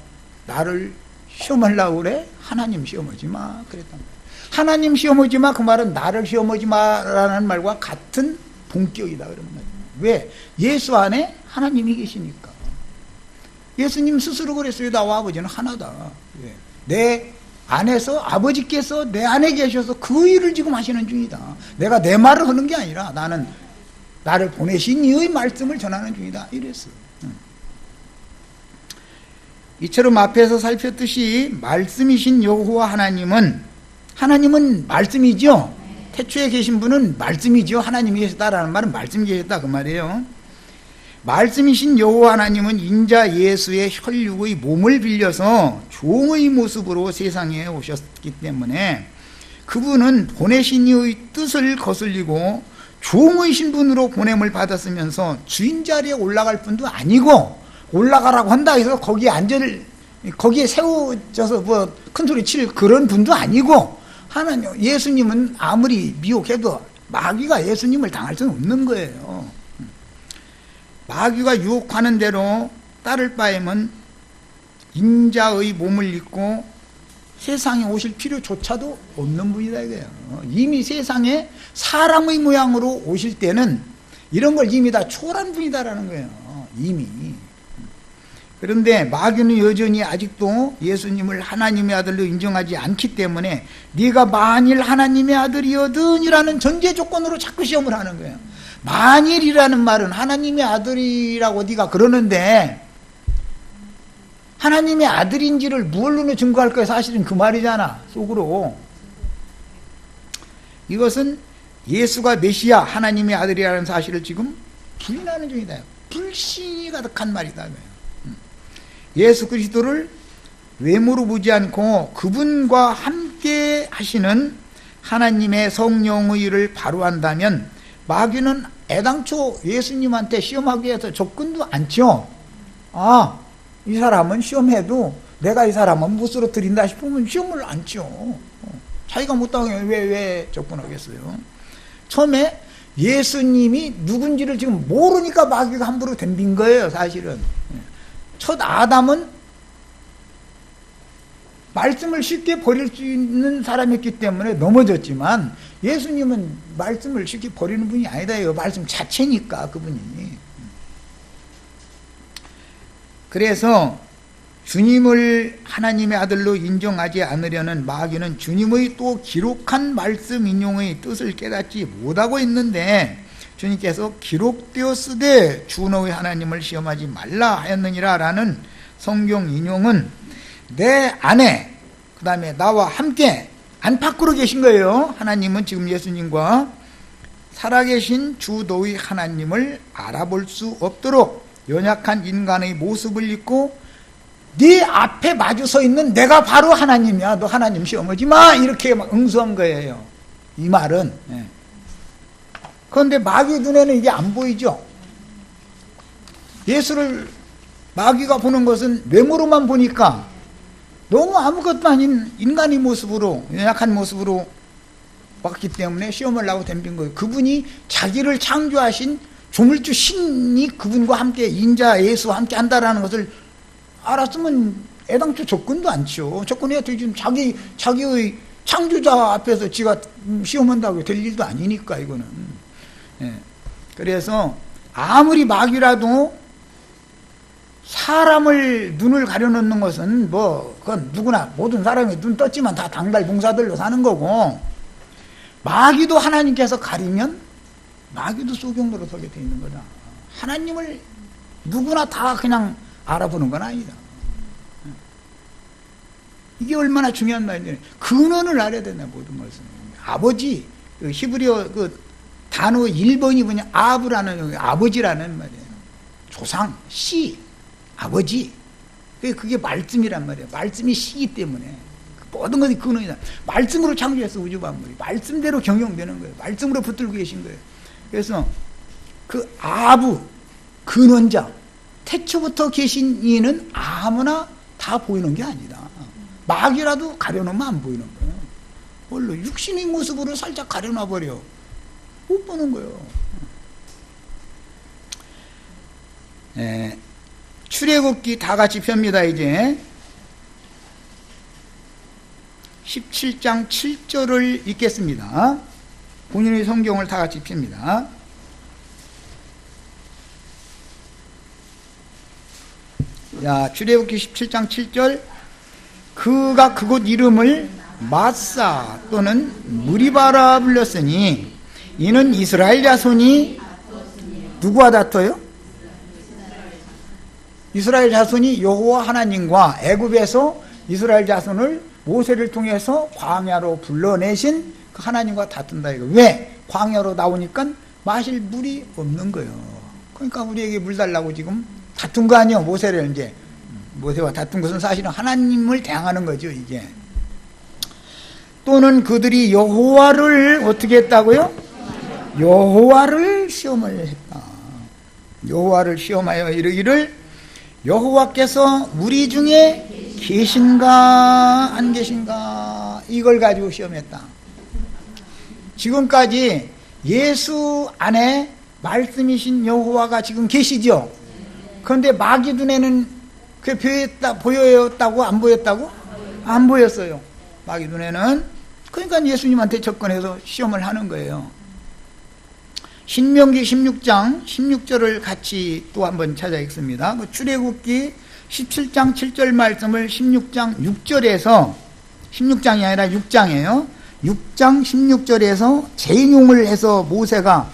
나를 시험하려고 그래? 하나님 시험하지 마, 그랬단 말이야. 하나님 시험하지 마, 그 말은 나를 시험하지 마라는 말과 같은 본격이다 그러는 거예요. 왜? 예수 안에 하나님이 계시니까. 예수님 스스로 그랬어요. 나와 아버지는 하나다. 내 안에서, 아버지께서 내 안에 계셔서 그 일을 지금 하시는 중이다. 내가 내 말을 하는 게 아니라 나는 나를 보내신 이의 말씀을 전하는 중이다, 이랬어요. 이처럼 앞에서 살폈듯이 말씀이신 여호와 하나님은 말씀이죠. 태초에 계신 분은 말씀이죠. 하나님이 계셨다라는 말은 말씀이 계셨다 그 말이에요. 말씀이신 여호와 하나님은 인자 예수의 혈육의 몸을 빌려서 종의 모습으로 세상에 오셨기 때문에, 그분은 보내신 이의 뜻을 거슬리고 종의 신분으로 보냄을 받았으면서 주인 자리에 올라갈 분도 아니고, 올라가라고 한다 해서 거기에 세워져서 뭐 큰 소리 칠 그런 분도 아니고, 하나님 예수님은 아무리 미혹해도 마귀가 예수님을 당할 수는 없는 거예요. 마귀가 유혹하는 대로 따를 바에는 인자의 몸을 입고 세상에 오실 필요조차도 없는 분이다 이거예요. 이미 세상에 사람의 모양으로 오실 때는 이런 걸 이미 다 초월한 분이다라는 거예요. 이미. 그런데 마귀는 여전히 아직도 예수님을 하나님의 아들로 인정하지 않기 때문에, 네가 만일 하나님의 아들이거든이라는 전제 조건으로 자꾸 시험을 하는 거예요. 만일이라는 말은 하나님의 아들이라고 네가 그러는데, 하나님의 아들인지를 무엇로 증거할 거야? 사실은 그 말이잖아, 속으로. 이것은 예수가 메시아 하나님의 아들이라는 사실을 지금 부인하는 중이다. 불신이 가득한 말이다. 예수 그리스도를 외모로 보지 않고 그분과 함께 하시는 하나님의 성령의 일을 바로 한다면 마귀는 애당초 예수님한테 시험하기 위해서 접근도 않죠. 이 사람은 시험해도 내가 이 사람은 못 쓰러뜨린다 싶으면 시험을 안 쳐. 자기가 못하게 왜 접근하겠어요? 처음에 예수님이 누군지를 지금 모르니까 마귀가 함부로 덤빈 거예요, 사실은. 첫 아담은 말씀을 쉽게 버릴 수 있는 사람이었기 때문에 넘어졌지만 예수님은 말씀을 쉽게 버리는 분이 아니다. 말씀 자체니까 그분이. 그래서 주님을 하나님의 아들로 인정하지 않으려는 마귀는 주님의 또 기록한 말씀 인용의 뜻을 깨닫지 못하고 있는데 주님께서 기록되었으되 주 너의 하나님을 시험하지 말라 하였느니라 라는 성경 인용은 내 안에 그 다음에 나와 함께 안팎으로 계신 거예요. 하나님은 지금 예수님과 살아계신 주 너의 하나님을 알아볼 수 없도록 연약한 인간의 모습을 입고 네 앞에 마주 서 있는 내가 바로 하나님이야. 너 하나님 시험하지 마. 이렇게 막 응수한 거예요. 이 말은. 그런데 마귀 눈에는 이게 안 보이죠. 예수를 마귀가 보는 것은 외모로만 보니까 너무 아무것도 아닌 인간의 모습으로, 연약한 모습으로 왔기 때문에 시험을 하고 덤빈 거예요. 그분이 자기를 창조하신 조물주 신이 그분과 함께 인자 예수와 함께 한다라는 것을 알았으면 애당초 접근도 않죠. 접근해야 되지. 자기의 창조자 앞에서 지가 시험한다고 될 일도 아니니까, 이거는. 그래서 아무리 마귀라도 사람을 눈을 가려놓는 것은 그건 누구나 모든 사람이 눈 떴지만 다 당달봉사들로 사는 거고, 마귀도 하나님께서 가리면 마귀도 소경으로 서게 돼 있는 거다. 하나님을 누구나 다 그냥 알아보는 건 아니다. 이게 얼마나 중요한 말인지 근원을 알아야 된다. 모든 것은 아버지, 히브리어 단어 1번이 뭐냐, 아브라는 아버지라는 말이에요. 조상, 씨, 아버지. 그게 말씀이란 말이에요. 말씀이 씨이기 때문에 모든 것이 근원이다. 말씀으로 창조했어, 우주 만물이. 말씀대로 경영되는 거예요. 말씀으로 붙들고 계신 거예요. 그래서 그 아부, 근원자, 태초부터 계신 이는 아무나 다 보이는 게 아니다. 마귀라도 가려놓으면 안 보이는 거예요. 원래 육신의 모습으로 살짝 가려놔버려. 못 보는 거예요. 출애굽기 다 같이 펴니다. 이제 17장 7절을 읽겠습니다. 본인의 성경을 다 같이 펴니다. 출애굽기 17장 7절. 그가 그곳 이름을 마사 또는 무리바라 불렀으니 이는 이스라엘 자손이 누구와 다퉈요? 이스라엘 자손이 여호와 하나님과 애굽에서 이스라엘 자손을 모세를 통해서 광야로 불러내신 그 하나님과 다툰다 이거. 왜? 광야로 나오니까 마실 물이 없는 거예요. 그러니까 우리에게 물 달라고 지금 다툰 거 아니에요. 모세를 이제 모세와 다툰 것은 사실은 하나님을 대항하는 거죠, 이게. 또는 그들이 여호와를 어떻게 했다고요? 여호와를 시험을 했다. 여호와를 시험하여 이르기를 여호와께서 우리 중에 계신가 안 계신가, 이걸 가지고 시험했다. 지금까지 예수 안에 말씀이신 여호와가 지금 계시죠. 그런데 마귀 눈에는 그게 보였다고 안 보였다고? 안 보였어요. 마귀 눈에는. 그러니까 예수님한테 접근해서 시험을 하는 거예요. 신명기 16장 16절을 같이 또 한번 찾아 읽습니다. 출애굽기 17장 7절 말씀을 16장 6절에서, 16장이 아니라 6장이에요. 6장 16절에서 재인용을 해서 모세가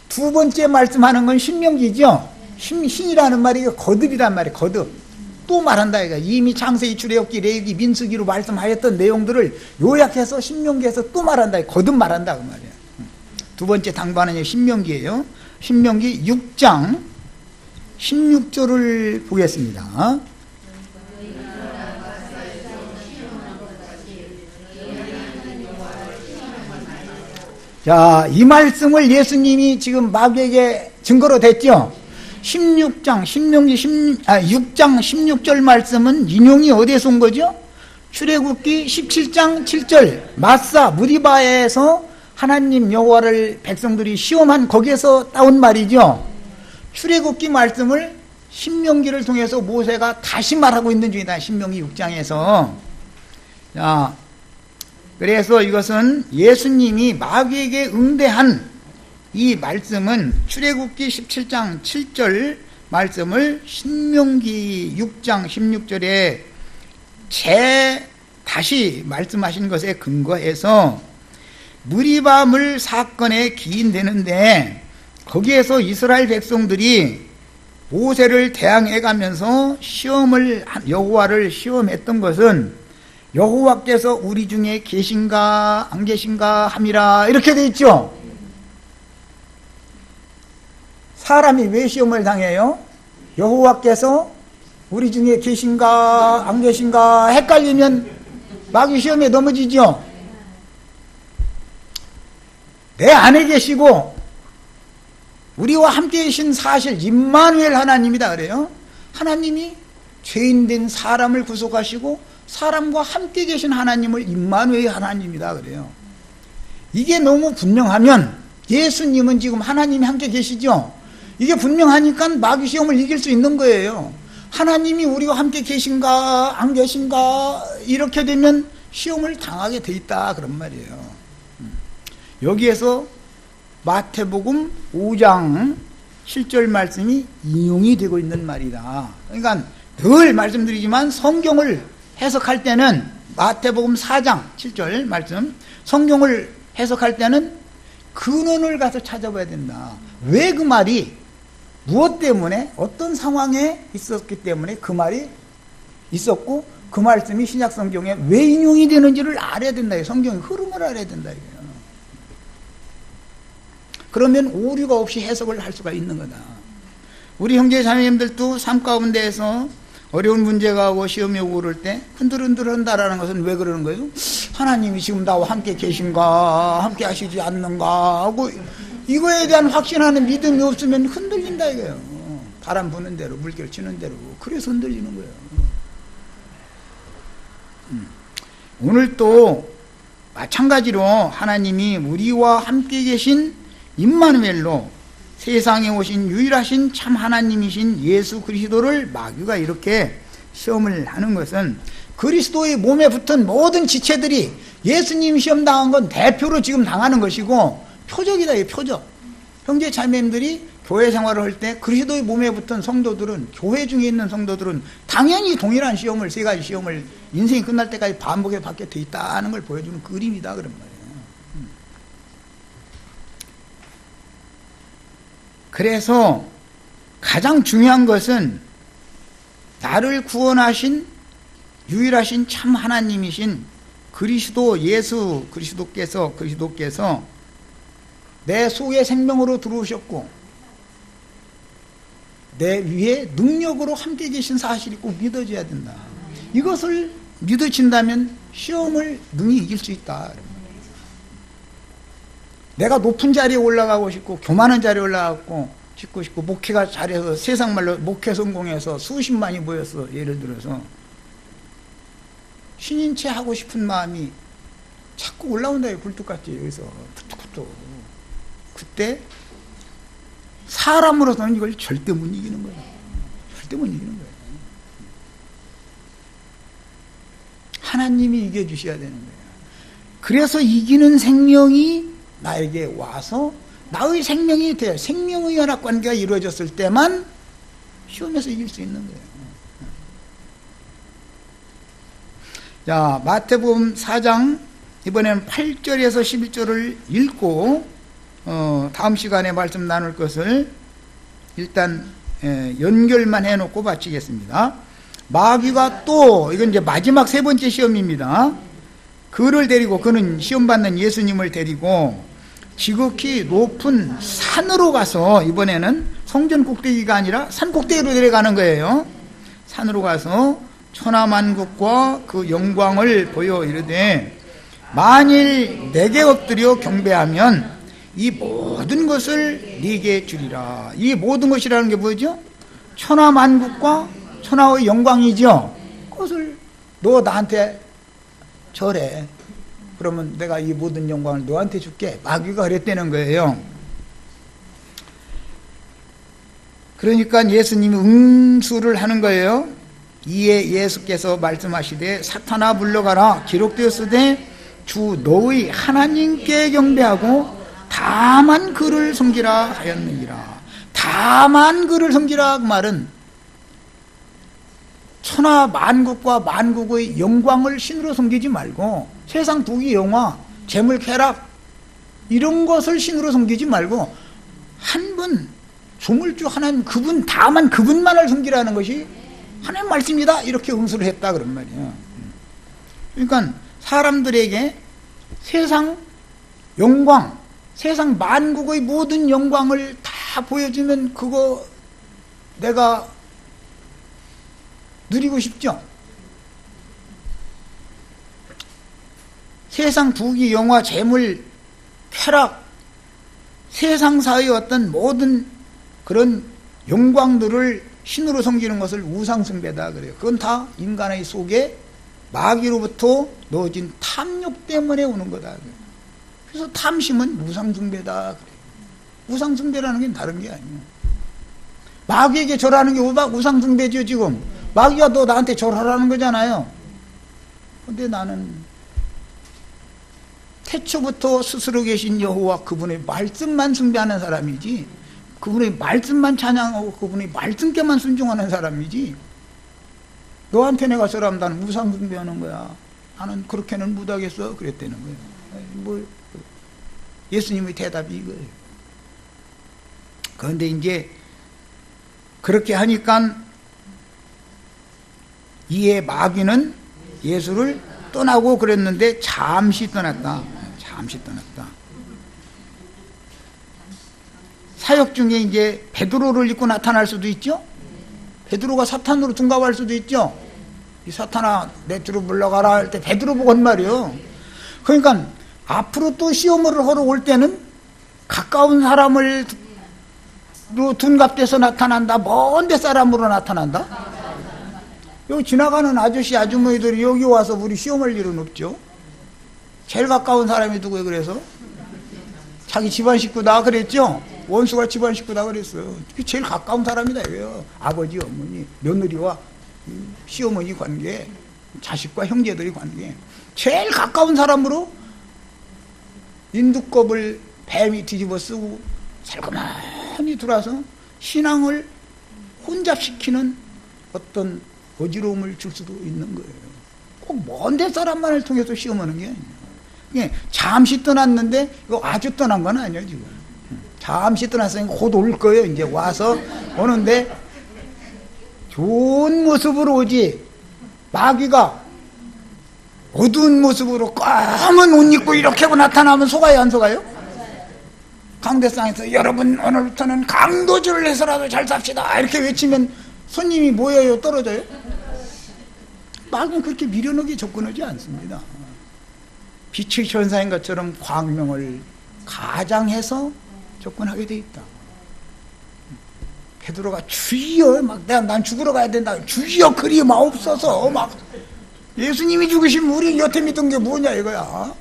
두 번째 말씀하는 건 신명기죠. 신이라는 말이 거듭이란 말이에요. 거듭. 또 말한다 이거. 이미 창세기, 출애굽기, 레위기, 민수기로 말씀하였던 내용들을 요약해서 신명기에서 또 말한다. 거듭 말한다 그 말이야. 두 번째 당부하는 신명기예요. 신명기 6장 16절을 보겠습니다. 자, 이 말씀을 예수님이 지금 마귀에게 증거로 댔죠. 16장, 6장 16절 말씀은 인용이 어디에서 온 거죠? 출애굽기 17장 7절 마사 무리바에서 하나님 여호와를 백성들이 시험한 거기에서 따온 말이죠. 출애굽기 말씀을 신명기를 통해서 모세가 다시 말하고 있는 중이다. 신명기 6장에서. 자, 그래서 이것은 예수님이 마귀에게 응대한 이 말씀은 출애굽기 17장 7절 말씀을 신명기 6장 16절에 다시 말씀하신 것에 근거해서 무리바 물 사건에 기인되는데, 거기에서 이스라엘 백성들이 모세를 대항해 가면서 여호와를 시험했던 것은 여호와께서 우리 중에 계신가 안 계신가 함이라 이렇게 돼 있죠. 사람이 왜 시험을 당해요? 여호와께서 우리 중에 계신가 안 계신가 헷갈리면 마귀 시험에 넘어지죠. 내 안에 계시고 우리와 함께 계신 사실 임마누엘 하나님이다 그래요. 하나님이 죄인된 사람을 구속하시고 사람과 함께 계신 하나님을 임마누엘 하나님이다 그래요. 이게 너무 분명하면 예수님은 지금 하나님이 함께 계시죠. 이게 분명하니까 마귀 시험을 이길 수 있는 거예요. 하나님이 우리와 함께 계신가 안 계신가 이렇게 되면 시험을 당하게 돼 있다 그런 말이에요. 여기에서 마태복음 5장 7절 말씀이 인용이 되고 있는 말이다. 그러니까 늘 말씀드리지만 성경을 해석할 때는 마태복음 4장 7절 말씀, 성경을 해석할 때는 근원을 가서 찾아봐야 된다. 왜 그 말이 무엇 때문에 어떤 상황에 있었기 때문에 그 말이 있었고 그 말씀이 신약 성경에 왜 인용이 되는지를 알아야 된다. 성경의 흐름을 알아야 된다. 그러면 오류가 없이 해석을 할 수가 있는 거다. 우리 형제 자매님들도 삶 가운데에서 어려운 문제가 오고 시험이 오고 그럴 때 흔들흔들 한다라는 것은 왜 그러는 거예요? 하나님이 지금 나와 함께 계신가 함께 하시지 않는가 하고 이거에 대한 확신하는 믿음이 없으면 흔들린다 이거예요. 바람 부는 대로 물결 치는 대로. 그래서 흔들리는 거예요. 오늘 또 마찬가지로 하나님이 우리와 함께 계신 임마누엘로 세상에 오신 유일하신 참 하나님이신 예수 그리스도를 마귀가 이렇게 시험을 하는 것은 그리스도의 몸에 붙은 모든 지체들이 예수님 시험 당한 건 대표로 지금 당하는 것이고 표적이다. 이 표적. 형제 자매님들이 교회 생활을 할 때 그리스도의 몸에 붙은 성도들은, 교회 중에 있는 성도들은 당연히 동일한 시험을, 세 가지 시험을 인생이 끝날 때까지 반복해 받게 돼 있다는 걸 보여주는 그림이다 그런 말이에요. 그래서 가장 중요한 것은 나를 구원하신 유일하신 참 하나님이신 그리스도 예수 그리스도께서 내 속에 생명으로 들어오셨고 내 위에 능력으로 함께 계신 사실이 꼭 믿어져야 된다. 이것을 믿어진다면 시험을 능히 이길 수 있다. 내가 높은 자리에 올라가고 싶고 교만한 자리에 올라가고 싶고 목회가 잘해서 세상 말로 목회 성공해서 수십만이 모였어. 예를 들어서 신인체 하고 싶은 마음이 자꾸 올라온다. 굴뚝같이 여기서 툭툭툭. 그때 사람으로서는 이걸 절대 못 이기는 거예요. 절대 못 이기는 거예요. 하나님이 이겨주셔야 되는 거예요. 그래서 이기는 생명이 나에게 와서 나의 생명이 돼요. 생명의 연합관계가 이루어졌을 때만 시험에서 이길 수 있는 거예요. 자, 마태복음 4장 이번에는 8절에서 11절을 읽고 다음 시간에 말씀 나눌 것을 일단 연결만 해놓고 마치겠습니다. 마귀가 또, 이건 이제 마지막 세 번째 시험입니다. 그를 데리고, 그는 시험 받는 예수님을 데리고 지극히 높은 산으로 가서, 이번에는 성전 꼭대기가 아니라 산 꼭대기로 내려가는 거예요. 산으로 가서 천하만국과 그 영광을 보여 이르되, 만일 내게 엎드려 경배하면 이 모든 것을 네게 주리라. 이 모든 것이라는 게 뭐죠? 천하만국과 천하의 영광이죠. 그것을 너 나한테 절해. 그러면 내가 이 모든 영광을 너한테 줄게. 마귀가 그랬다는 거예요. 그러니까 예수님이 응수를 하는 거예요. 이에 예수께서 말씀하시되 사탄아 물러가라. 기록되었으되 주 너의 하나님께 경배하고 다만 그를 섬기라 하였느니라. 다만 그를 섬기라 그 말은 천하 만국과 만국의 영광을 신으로 섬기지 말고, 세상 부귀 영화, 재물 쾌락 이런 것을 신으로 섬기지 말고 한 분, 조물주 하나님, 그분, 다만 그분만을 섬기라는 것이 하나님 말씀이다. 이렇게 응수를 했다 그런 말이에요. 그러니까 사람들에게 세상 영광, 세상 만국의 모든 영광을 다 보여주면 그거 내가 누리고 싶죠? 세상 부귀 영화 재물 쾌락, 세상사의 어떤 모든 그런 영광들을 신으로 섬기는 것을 우상숭배다 그래요. 그건 다 인간의 속에 마귀로부터 넣어진 탐욕 때문에 오는 거다. 그래서 탐심은 우상숭배다 그래요. 우상숭배라는 게 다른 게 아니에요. 마귀에게 절하는 게 우상숭배죠. 지금 마귀가 너 나한테 절하라는 거잖아요. 근데 나는 태초부터 스스로 계신 여호와 그분의 말씀만 숭배하는 사람이지, 그분의 말씀만 찬양하고 그분의 말씀께만 순종하는 사람이지, 너한테 내가 절하면 나는 우상숭배하는 거야. 나는 그렇게는 못하겠어. 그랬다는 거예요. 뭐 예수님의 대답이 이거예요. 그런데 이제 그렇게 하니까 이에 마귀는 예수를 떠나고 그랬는데 잠시 떠났다. 잠시 떠났다. 사역 중에 이제 베드로를 입고 나타날 수도 있죠. 베드로가 사탄으로 둔갑할 수도 있죠. 이 사탄아 내 뒤로 물러가라 할 때 베드로 보고 한 말이에요. 그러니까 앞으로 또 시험을 하러 올 때는 가까운 사람을 둔갑돼서 나타난다. 먼 데 사람으로 나타난다. 여기 지나가는 아저씨 아주머니들이 여기 와서 우리 시험할 일은 없죠. 제일 가까운 사람이 누구예요? 그래서 자기 집안 식구다 그랬죠. 원수가 집안 식구다 그랬어요. 제일 가까운 사람이다 이거예요. 아버지, 어머니, 며느리와 시어머니 관계, 자식과 형제들의 관계, 제일 가까운 사람으로 인두껍을 뱀이 뒤집어 쓰고 살그머니 들어와서 신앙을 혼잡시키는 어떤 어지러움을 줄 수도 있는 거예요. 꼭 먼 데 사람만을 통해서 시험하는 게 아니에요. 예, 잠시 떠났는데 이거 아주 떠난 건 아니에요. 지금 잠시 떠났으니까 곧 올 거예요. 이제 와서 오는데 좋은 모습으로 오지, 마귀가 어두운 모습으로 검은 옷 입고 이렇게 하고 나타나면 속아요 안 속아요? 강대상에서 여러분 오늘부터는 강도질을 해서라도 잘 삽시다 이렇게 외치면 손님이 모여요? 떨어져요? 마귀는 그렇게 미련하게 접근하지 않습니다. 빛의 천사인 것처럼 광명을 가장해서 접근하게 돼 있다. 베드로가 주여 막 난 죽으러 가야 된다. 주여 그리 마옵소서 막 예수님이 죽으시면 우리 여태 믿던 게 뭐냐 이거야.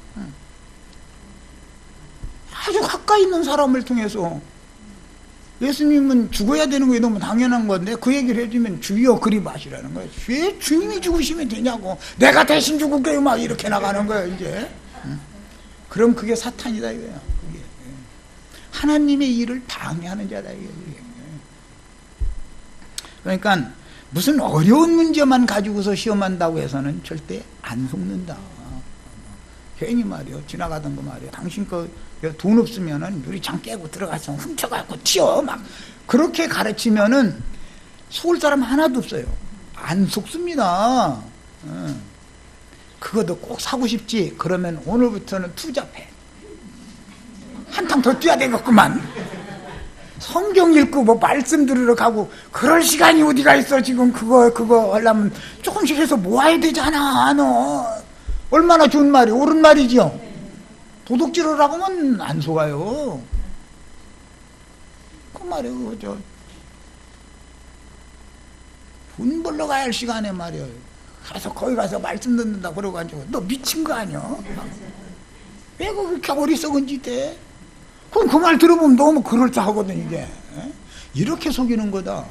아주 가까이 있는 사람을 통해서 예수님은 죽어야 되는 게 너무 당연한 건데 그 얘기를 해주면 주여 그리 마시라는 거예요. 왜 주님이 죽으시면 되냐고, 내가 대신 죽을게요 막 이렇게 나가는 거예요 이제. 그럼 그게 사탄이다 이거야. 그게 하나님의 일을 방해하는 자다 이게. 그러니까 무슨 어려운 문제만 가지고서 시험한다고 해서는 절대 안 속는다. 괜히 말이요 지나가던 거 말이요 당신 거 돈 없으면은 유리창 깨고 들어가서 훔쳐갖고 튀어 막 그렇게 가르치면은 속을 사람 하나도 없어요. 안 속습니다. 그것도 꼭 사고 싶지. 그러면 오늘부터는 투잡해. 한탕 더 뛰어야 되겠구만. 성경 읽고 뭐 말씀 들으러 가고 그럴 시간이 어디가 있어. 지금 그거 하려면 조금씩 해서 모아야 되잖아. 너 얼마나 좋은 말이 옳은 말이죠. 도둑질을 하면 안 속아요. 그 말이에요. 돈 벌러 가야 할 시간에 말이에요. 가서 거기 가서 말씀 듣는다 그러고 가지고 너 미친 거 아니야? 왜 그렇게 어리석은 짓 해? 그럼 그 말 들어보면 너무 그럴싸하거든 이게. 이렇게 속이는 거다.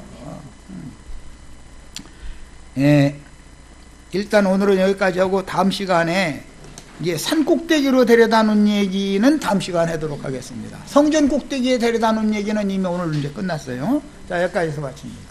일단 오늘은 여기까지 하고 다음 시간에 이제 산 꼭대기로 데려다 놓은 얘기는 다음 시간에 하도록 하겠습니다. 성전 꼭대기에 데려다 놓은 얘기는 이미 오늘 이제 끝났어요. 자, 여기까지서 마칩니다.